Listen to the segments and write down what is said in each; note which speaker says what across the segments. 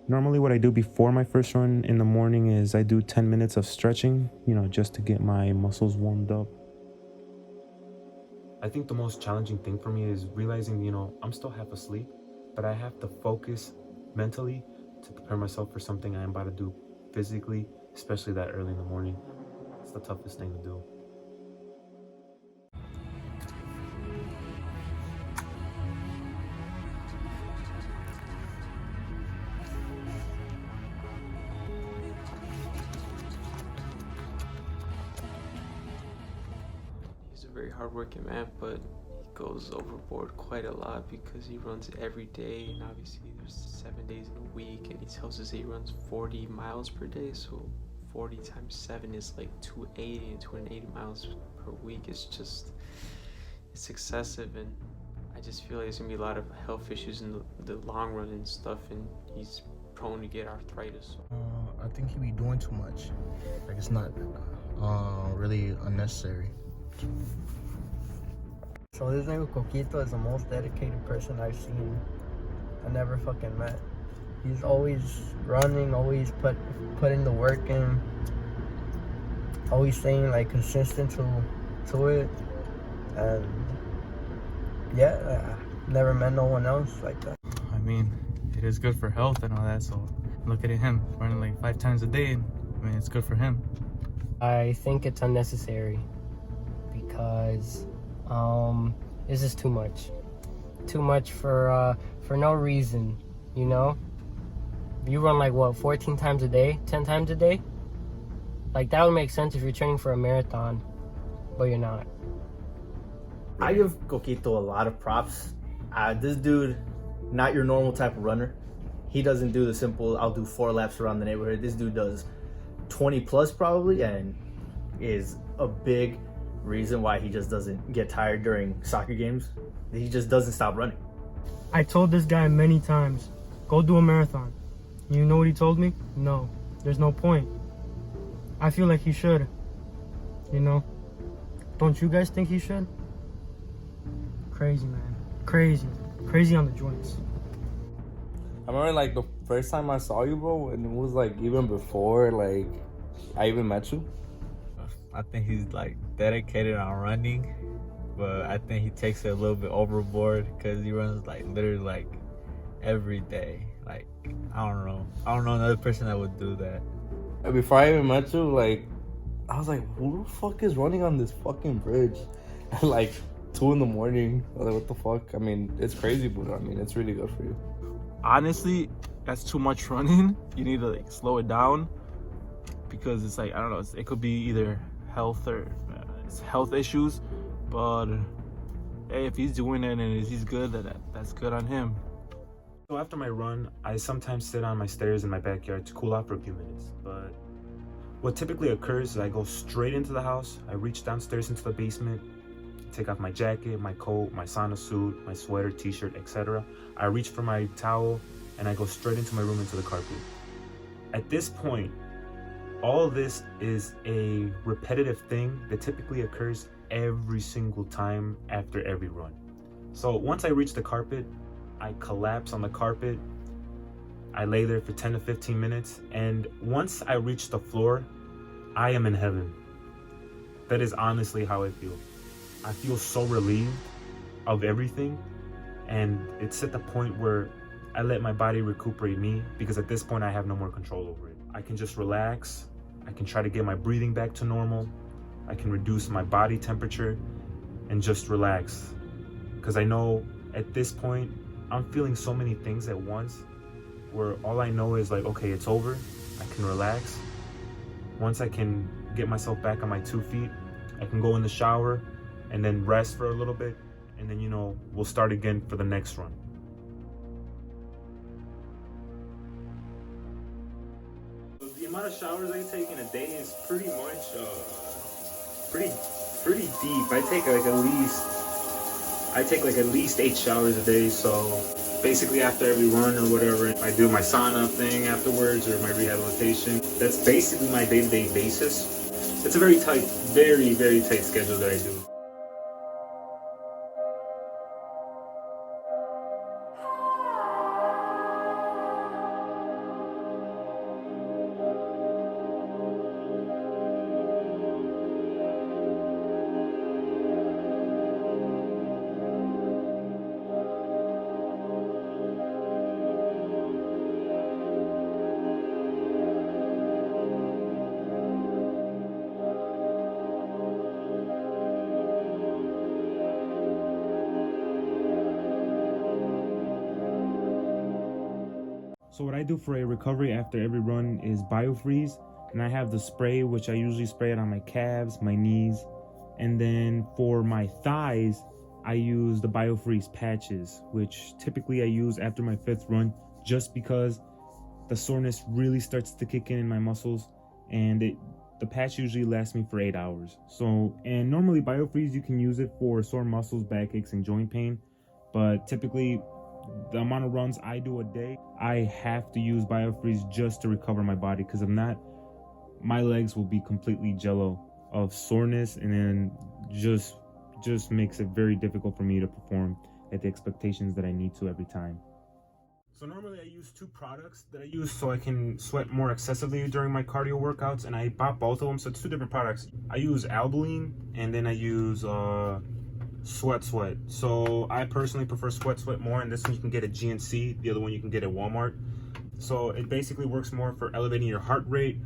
Speaker 1: Normally what I do before my first run in the morning is I do 10 minutes of stretching, just to get my muscles warmed up. I think the most challenging thing for me is realizing, I'm still half asleep, but I have to focus mentally to prepare myself for something I'm about to do physically, especially that early in the morning. It's the toughest thing to do.
Speaker 2: He's a very hardworking man, but he goes overboard quite a lot because he runs every day, and obviously there's 7 days in a week, and he tells us he runs 40 miles per day, so 40 times 7 is like 280, and 280 miles per week is just, it's excessive, and I just feel like there's gonna be a lot of health issues in the long run and stuff, and he's prone to get arthritis.
Speaker 3: I think he be doing too much. Like it's not really unnecessary.
Speaker 4: So this nigga Coquito is the most dedicated person I've seen. I never fucking met. He's always running, always putting the work in, always staying like consistent to it, and yeah, I never met no one else like that.
Speaker 5: I mean, it is good for health and all that, so look at him running like 5 times a day. I mean, it's good for him.
Speaker 6: I think it's unnecessary because this is too much. Too much for no reason, you know? You run like what, 14 times a day, 10 times a day? Like that would make sense if you're training for a marathon, but you're not.
Speaker 7: I give Coquito a lot of props. This dude, not your normal type of runner. He doesn't do the simple, I'll do 4 laps around the neighborhood. This dude does 20 plus probably, and is a big reason why he just doesn't get tired during soccer games. He just doesn't stop running.
Speaker 8: I told this guy many times, go do a marathon. You know what he told me? No, there's no point. I feel like he should, you know? Don't you guys think he should? Crazy, man. Crazy. Crazy on the joints.
Speaker 9: I remember like the first time I saw you, bro, and it was like even before like I even met you.
Speaker 10: I think he's like dedicated on running, but I think he takes it a little bit overboard because he runs like literally like every day. Like I don't know another person that would do that.
Speaker 9: Before I even met you, like I was like, who the fuck is running on this fucking bridge at like 2 in the morning? I was like, what the fuck? I mean, it's crazy, but I mean, it's really good for you.
Speaker 5: Honestly, that's too much running. You need to like slow it down because it's like, I don't know, it could be either health or it's health issues, but hey, if he's doing it and he's good, that's good on him. So after my run, I sometimes sit on my stairs in my backyard to cool off for a few minutes, but what typically occurs is I go straight into the house, I reach downstairs into the basement, take off my jacket, my coat, my sauna suit, my sweater, t-shirt, etc. I reach for my towel and I go straight into my room into the carpet. At this point, all of this is a repetitive thing that typically occurs every single time after every run. So once I reach the carpet, I collapse on the carpet. I lay there for 10 to 15 minutes, and once I reach the floor, I am in heaven. That is honestly how I feel. I feel so relieved of everything, and it's at the point where I let my body recuperate me, because at this point I have no more control over it. I can just relax. I can try to get my breathing back to normal. I can reduce my body temperature and just relax, because I know at this point I'm feeling so many things at once where all I know is like, okay, it's over. I can relax. Once I can get myself back on my 2 feet, I can go in the shower and then rest for a little bit, and then we'll start again for the next run. The amount of showers I take in a day is pretty much pretty deep. I take like at least 8 showers a day. So basically after every run or whatever, I do my sauna thing afterwards or my rehabilitation. That's basically my day-to-day basis. It's a very tight, very, very tight schedule that I do.
Speaker 1: So what I do for a recovery after every run is BioFreeze, and I have the spray, which I usually spray it on my calves, my knees, and then for my thighs, I use the BioFreeze patches, which typically I use after my 5th run, just because the soreness really starts to kick in my muscles, and the patch usually lasts me for 8 hours. So, and normally BioFreeze, you can use it for sore muscles, backaches, and joint pain, but typically the amount of runs I do a day, I have to use BioFreeze just to recover my body, because if not, my legs will be completely jello of soreness, and then just makes it very difficult for me to perform at the expectations that I need to every time. So normally I use 2 products that I use so I can sweat more excessively during my cardio workouts, and I bought both of them, so it's 2 different products. I use Albaline, and then I use Sweat. So I personally prefer Sweat more, and this one you can get at GNC, the other one you can get at Walmart. So it basically works more for elevating your heart rate,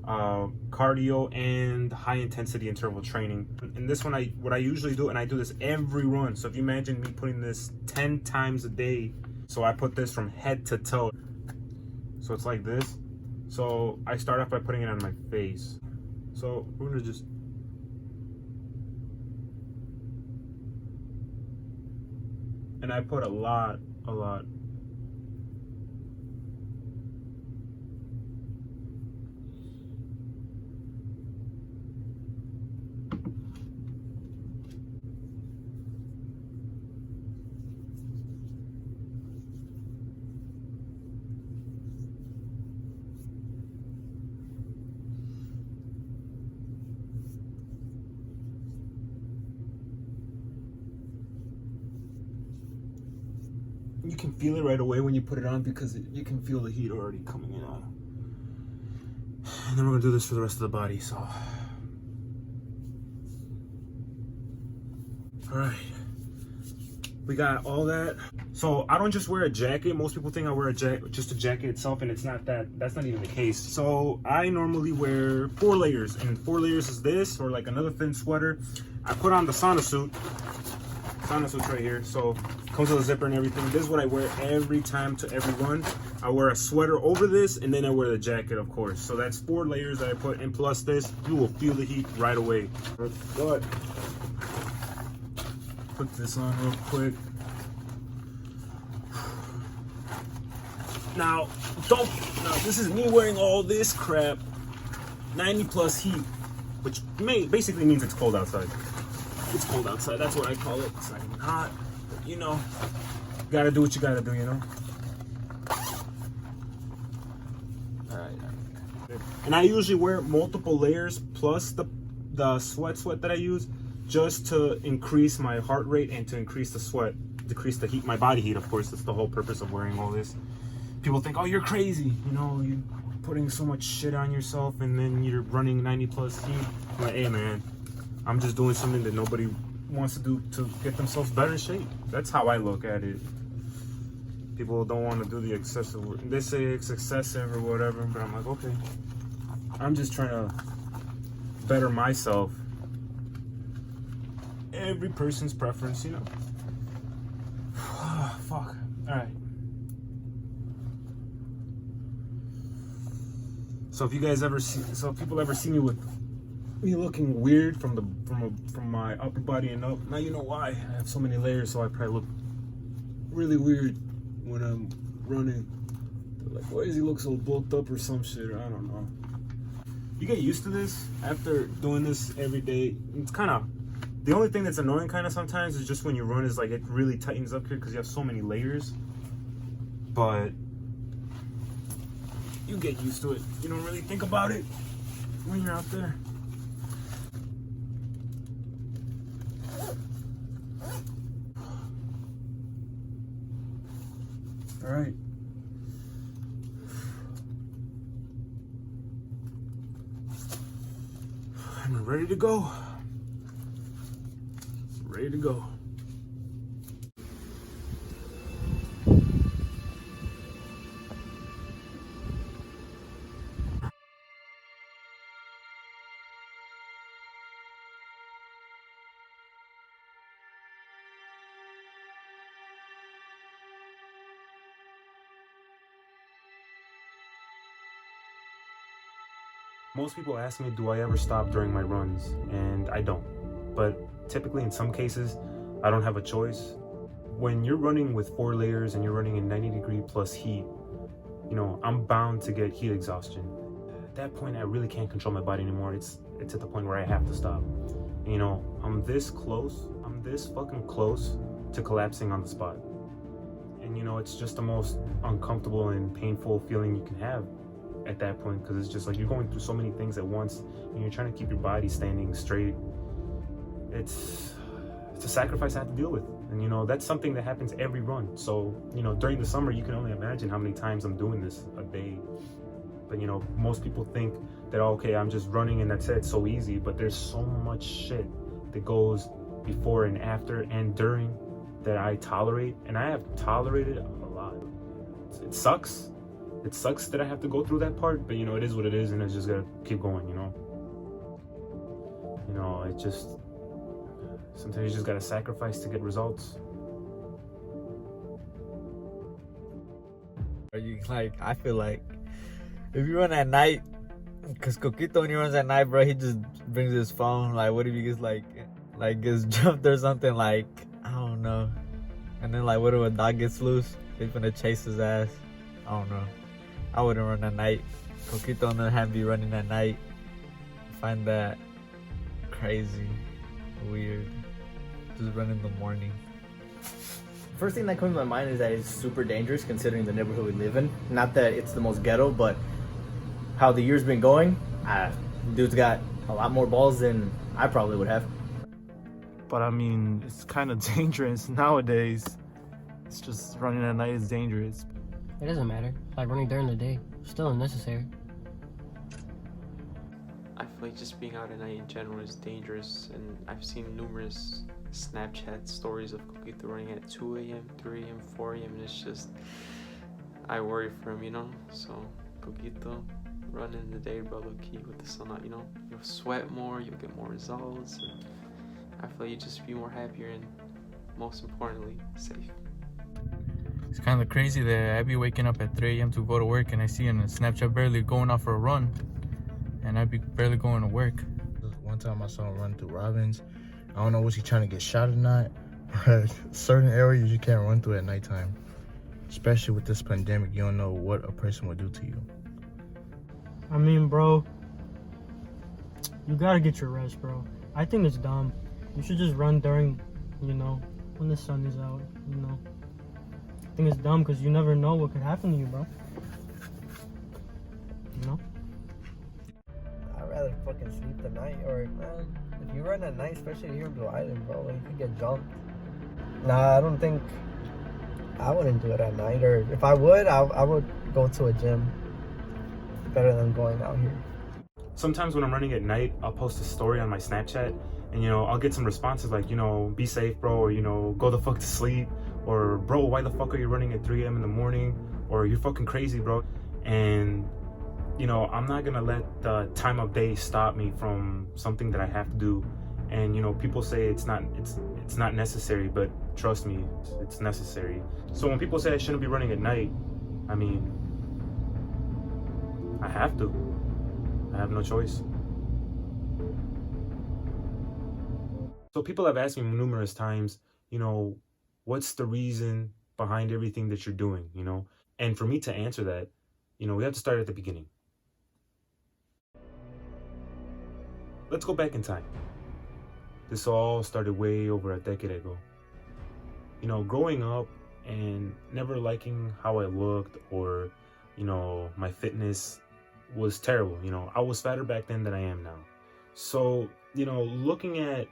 Speaker 1: cardio, and high intensity interval training. And this one, what I usually do, and I do this every run, so if you imagine me putting this 10 times a day, so I put this from head to toe, so it's like this. So I start off by putting it on my face, so we're gonna just and I put a lot. You can feel it right away when you put it on, because you can feel the heat already coming in on. And then we're gonna do this for the rest of the body, so. All right, we got all that. So I don't just wear a jacket. Most people think I wear just a jacket itself, and it's not that. That's not even the case. So I normally wear 4 layers, and 4 layers is this, or like another thin sweater. I put on the sauna suit. Sauna suit's right here, so comes with a zipper and everything. This is what I wear every time to every run. I wear a sweater over this, and then I wear the jacket, of course. So that's 4 layers that I put, and plus this, you will feel the heat right away. But put this on real quick. Now, this is me wearing all this crap, 90 plus heat, which basically means it's cold outside. It's cold outside, that's what I call it. It's not even hot, but you know, gotta do what you gotta do, you know? All right. And I usually wear multiple layers plus the sweat that I use, just to increase my heart rate and to increase the sweat, decrease the heat, my body heat, of course. That's the whole purpose of wearing all this. People think, oh, you're crazy, you know, you're putting so much shit on yourself and then you're running 90 plus heat. I'm like, hey man, I'm just doing something that nobody wants to do to get themselves better in shape. That's how I look at it. People don't want to do the excessive work. They say it's excessive or whatever, but I'm like, okay. I'm just trying to better myself. Every person's preference, you know. Fuck. All right. So if you guys ever see, so if people ever see me with me looking weird from my upper body and up, now you know why. I have so many layers, so I probably look really weird when I'm running. They're like, why does he look so bulked up or some shit? Or I don't know. You get used to this after doing this every day. It's kind of, the only thing that's annoying kind of sometimes is just when you run is like it really tightens up here because you have so many layers. But you get used to it. You don't really think about it when you're out there. All right. I'm ready to go. Ready to go. Most people ask me, do I ever stop during my runs? And I don't. But typically in some cases, I don't have a choice. When you're running with 4 layers and you're running in 90-degree plus heat, you know, I'm bound to get heat exhaustion. At that point, I really can't control my body anymore. It's at the point where I have to stop. You know, I'm this fucking close to collapsing on the spot. And you know, it's just the most uncomfortable and painful feeling you can have at that point, because it's just like you're going through so many things at once and you're trying to keep your body standing straight. It's a sacrifice I have to deal with. And you know, that's something that happens every run. So, you know, during the summer, you can only imagine how many times I'm doing this a day. But you know, most people think that, okay, I'm just running and that's it, it's so easy. But there's so much shit that goes before and after and during that I tolerate, and I have tolerated a lot. It sucks. It sucks that I have to go through that part, but you know, it is what it is, and it's just gotta keep going, you know? You know, it just, sometimes you just gotta sacrifice to get results.
Speaker 10: Are you like, I feel like if you run at night, because Coquito, when he runs at night, bro, he just brings his phone. Like, what if he gets like gets jumped or something? Like, I don't know. And then like, what if a dog gets loose? He's gonna chase his ass. I don't know. I wouldn't run at night. Coquito on the hand be running at night. I find that crazy, weird. Just run in the morning.
Speaker 7: First thing that comes to my mind is that it's super dangerous considering the neighborhood we live in. Not that it's the most ghetto, but how the year's been going, dude's got a lot more balls than I probably would have.
Speaker 5: But I mean, it's kind of dangerous nowadays. It's just running at night is dangerous.
Speaker 6: It doesn't matter. Like running during the day, still unnecessary.
Speaker 2: I feel like just being out at night in general is dangerous, and I've seen numerous Snapchat stories of Coquito running at 2 a.m., 3 a.m., 4 a.m., and it's just, I worry for him, you know? So, Coquito, run in the day, bro, low key, with the sun out, you know? You'll sweat more, you'll get more results, and I feel like you just be more happier and, most importantly, safe.
Speaker 5: It's kind of crazy that I be waking up at 3 a.m. to go to work, and I see in Snapchat barely going out for a run, and I be barely going to work.
Speaker 3: One time I saw him run through Robbins. I don't know, was he trying to get shot or not, but certain areas you can't run through at nighttime. Especially with this pandemic, you don't know what a person would do to you.
Speaker 8: I mean, bro, you gotta get your rest, bro. I think it's dumb. You should just run during, you know, when the sun is out, you know. I think it's dumb because you never know what could happen to you, bro. You know?
Speaker 4: I'd rather fucking sleep the night, or man, if you run at night, especially here in Blue Island, bro, like, you could get jumped. Nah, I don't think I wouldn't do it at night, or if I would, I would go to a gym. Better than going out here.
Speaker 1: Sometimes when I'm running at night, I'll post a story on my Snapchat, and you know, I'll get some responses like, you know, be safe, bro, or you know, go the fuck to sleep, or bro, why the fuck are you running at 3 a.m. in the morning, or you're fucking crazy, bro. And you know, I'm not gonna let the time of day stop me from something that I have to do. And you know, people say it's not necessary, but trust me, it's necessary. So when people say I shouldn't be running at night, I mean, I have to. I have no choice. So people have asked me numerous times, you know, what's the reason behind everything that you're doing, you know? And for me to answer that, you know, we have to start at the beginning. Let's go back in time. This all started way over a decade ago. You know, growing up and never liking how I looked, or, you know, my fitness was terrible. You know, I was fatter back then than I am now. So, you know, looking at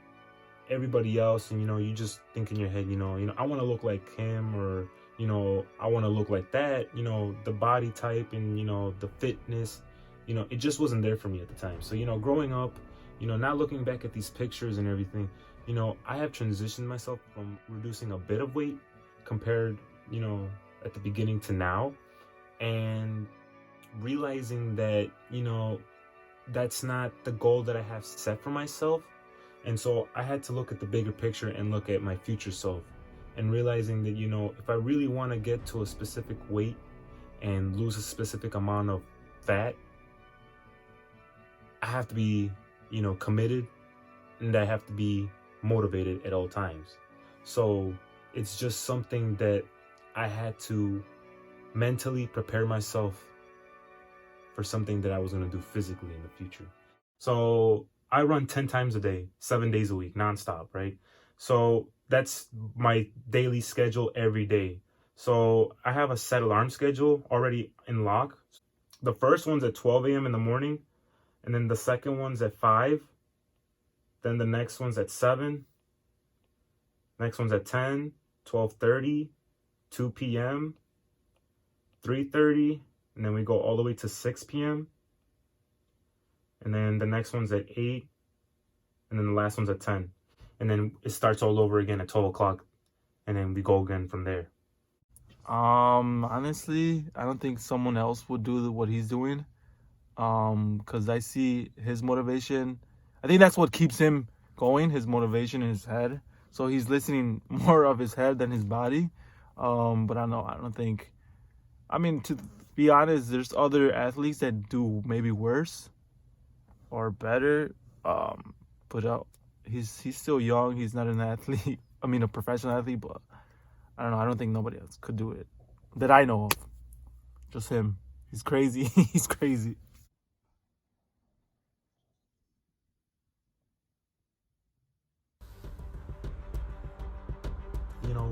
Speaker 1: everybody else, and you know, you just think in your head, you know, I want to look like him, or you know, I want to look like that. You know, the body type and you know, the fitness, you know, it just wasn't there for me at the time. So, you know, growing up, you know, not looking back at these pictures and everything, you know, I have transitioned myself from reducing a bit of weight compared, you know, at the beginning to now, and realizing that, you know, that's not the goal that I have set for myself. And so I had to look at the bigger picture and look at my future self, and realizing that, you know, if I really want to get to a specific weight and lose a specific amount of fat, I have to be, committed, and I have to be motivated at all times. So it's just something that I had to mentally prepare myself for something that I was going to do physically in the future. So I run 10 times a day, 7 days a week, nonstop, right? So that's my daily schedule every day. So I have a set alarm schedule already in lock. The first one's at 12 a.m. in the morning, and then the second one's at 5. Then the next one's at 7. Next one's at 10, 12:30, 2 p.m., 3:30, and then we go all the way to 6 p.m. And then the next one's at 8, and then the last one's at 10. And then it starts all over again at 12 o'clock, and then we go again from there.
Speaker 5: Honestly, I don't think someone else would do what he's doing. Because I see his motivation. I think that's what keeps him going, his motivation in his head. So he's listening more of his head than his body. But I don't think, to be honest, there's other athletes that do maybe worse or better. But he's still young. He's not an athlete. A professional athlete, but I don't know. I don't think nobody else could do it that I know of. Just him. He's crazy. He's crazy.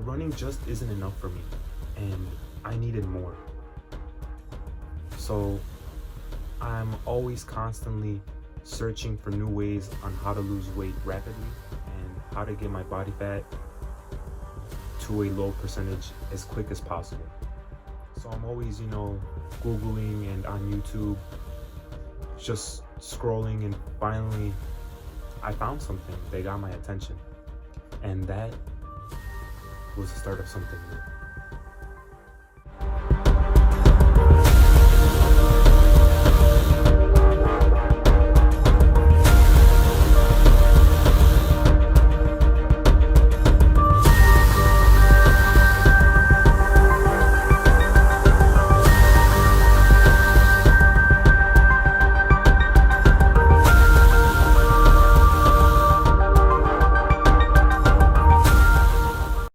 Speaker 1: Running just isn't enough for me, and I needed more. So I'm always constantly searching for new ways on how to lose weight rapidly and how to get my body fat to a low percentage as quick as possible. So I'm always, Googling and on YouTube, just scrolling, and finally I found something that got my attention, and that was the start of something new.